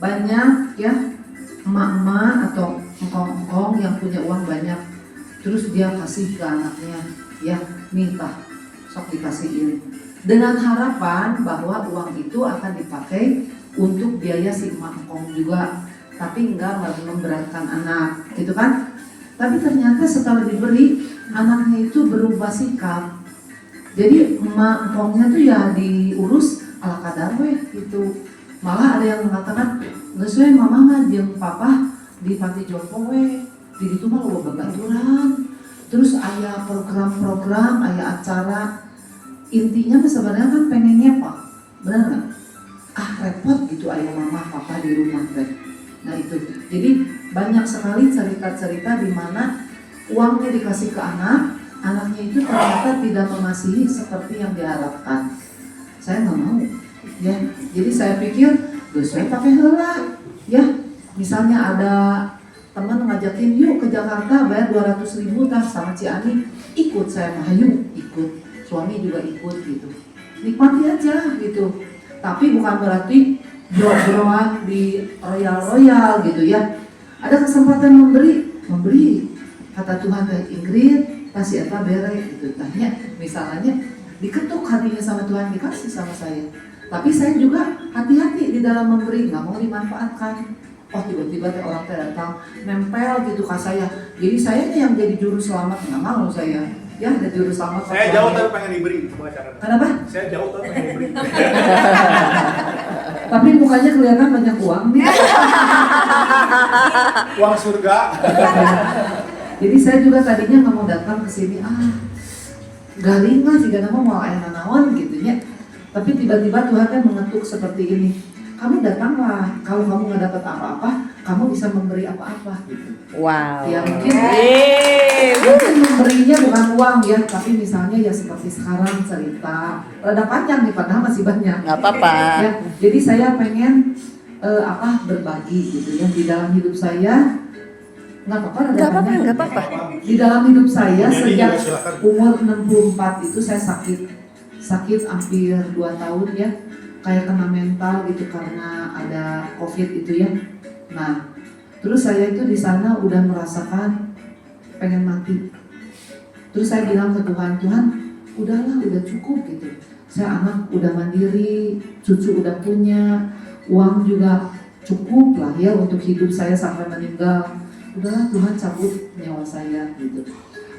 banyak ya emak-emak atau engkong-engkong yang punya uang banyak, terus dia kasih ke anaknya, ya minta sok dikasihin dengan harapan bahwa uang itu akan dipakai untuk biaya si emak engkong juga, tapi enggak memberatkan anak gitu kan. Tapi ternyata setelah diberi, anaknya itu berubah sikap. Jadi emak engkongnya tuh ya diurus ala kadar weh gitu. Malah ada yang mengatakan, geus we mama mah jeung papa di panti jompo we, di ditu mah loba babaturan. Terus aya program-program, aya acara. Intinya mah sebenarnya kan pengennya apa? Benar nggak? Ah repot gitu aya mama papa di rumah teh. Nah itu. Jadi banyak sekali cerita-cerita di mana uangnya dikasih ke anak, anaknya itu ternyata tidak mengasihi seperti yang diharapkan. Saya nggak mau. Ya, jadi saya pikir, saya pakai heula. Ya, misalnya ada teman ngajakin yuk ke Jakarta bayar 200.000 tas sama Ciani, ikut saya mah hayu ikut, suami juga ikut gitu. Nikmati aja gitu. Tapi bukan berarti bro-broan di royal gitu ya. Ada kesempatan memberi. Kata Tuhan ke Ingrid, kasih apa bere gitu. Tanya misalnya diketuk hatinya sama Tuhan, dikasih sama saya. Tapi saya juga hati-hati di dalam memberi, nggak mau dimanfaatkan. Oh tiba-tiba orang datang nempel gitu ke saya. Jadi saya yang jadi juru selamat, nggak mau saya. Ya ada juru selamat. Saya jauh tapi pengen diberi. Kenapa? Saya jauh tapi pengen diberi. Tapi mukanya kelihatan banyak uang nih. Uang surga. Jadi saya juga tadinya nggak mau datang ke sini. Garing lah jika nama mau ayah nanawan gitu ya. Tapi tiba-tiba Tuhan kan mengetuk seperti ini. Kamu datanglah, kalau kamu nggak dapat apa-apa, kamu bisa memberi apa-apa gitu. Wow. Ya mungkin memberinya bukan uang ya, tapi misalnya ya seperti sekarang cerita. Rada panjang nih padahal masih banyak. Nggak apa-apa. Ya, jadi saya pengen berbagi gitu ya di dalam hidup saya. Nggak apa-apa. Di dalam hidup saya sejak umur 64 itu saya sakit hampir 2 tahun ya, kayak kena mental gitu karena ada COVID itu ya. Nah, terus saya itu di sana udah merasakan pengen mati. Terus saya bilang ke Tuhan, udahlah, udah cukup gitu. Saya anak udah mandiri, cucu udah punya, uang juga cukup lah ya untuk hidup saya sampai meninggal. Udahlah Tuhan cabut nyawa saya gitu.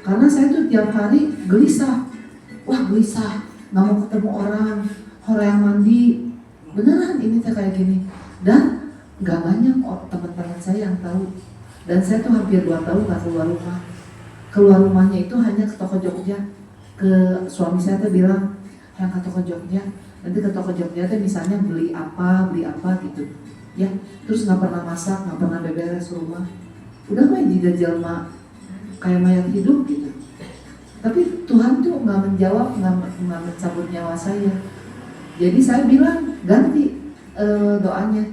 Karena saya tuh tiap hari gelisah, nggak mau ketemu orang yang mandi, beneran ini teh kayak gini. Dan nggak banyak teman-teman saya yang tahu. Dan saya tuh hampir 2 tahun nggak keluar rumah. Keluar rumahnya itu hanya ke toko Jogja. Ke suami saya tuh bilang, yang ke toko Jogja. Nanti ke toko Jogja tuh misalnya beli apa gitu. Ya, terus nggak pernah masak, nggak pernah beberes rumah. Udah main di jelma kayak mayat hidup gitu. Tapi Tuhan tuh nggak menjawab, nggak mencabut nyawa saya. Jadi saya bilang ganti doanya.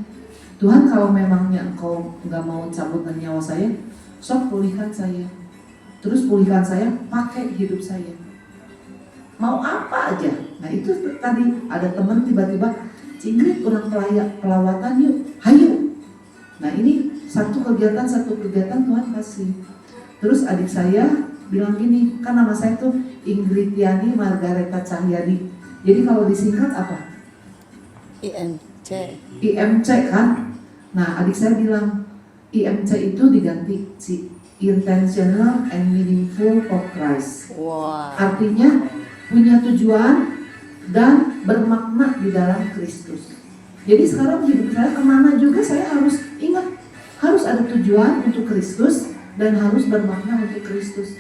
Tuhan kalau memangnya engkau nggak mau cabut nyawa saya, sok pulihkan saya. Terus pulihkan saya, pakai hidup saya. Mau apa aja. Nah itu tadi ada teman tiba-tiba, Ingrid kurang pelawatan yuk, hayu. Nah ini satu kegiatan Tuhan kasih. Terus adik saya bilang gini, kan nama saya tuh Ingrid Yani Margareta Cahyadi. Jadi kalau disingkat apa? IMC kan? Nah adik saya bilang IMC itu diganti Intentional and Meaningful for Christ. Wow. Artinya punya tujuan dan bermakna di dalam Kristus. Jadi sekarang hidup saya kemana juga saya harus ingat, harus ada tujuan untuk Kristus dan harus bermakna untuk Kristus.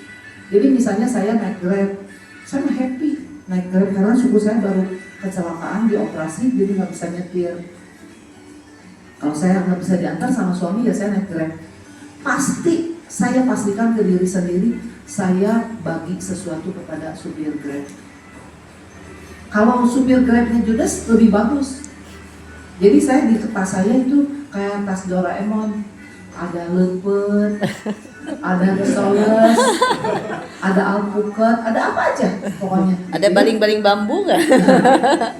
Jadi misalnya saya naik Grab, saya happy naik Grab karena suku saya baru kecelakaan di operasi, jadi nggak bisa nyetir. Kalau saya nggak bisa diantar sama suami ya saya naik Grab. Pasti saya pastikan ke diri sendiri, saya bagi sesuatu kepada supir Grab. Kalau supir Grabnya judes lebih bagus. Jadi saya di tas saya itu kayak tas Doraemon, ada lepet, ada soles, ada alpukat, ada apa aja pokoknya. Ada baling-baling bambu nggak?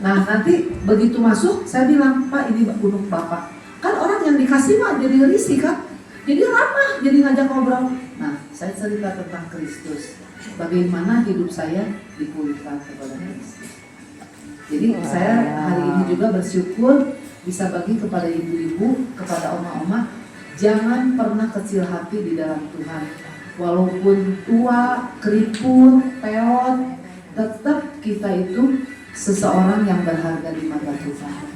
Nah nanti begitu masuk saya bilang, Pak ini gunung Bapak. Kan orang orang yang dikasih mah jadi risih kan, jadi ramah, jadi ngajak ngobrol. Nah, saya cerita tentang Kristus, bagaimana hidup saya dipulihkan kepada Kristus. Jadi saya hari ini juga bersyukur bisa bagi kepada ibu-ibu, kepada oma-oma, jangan pernah kecil hati di dalam Tuhan. Walaupun tua, keriput, peot, tetap kita itu seseorang yang berharga di mata Tuhan.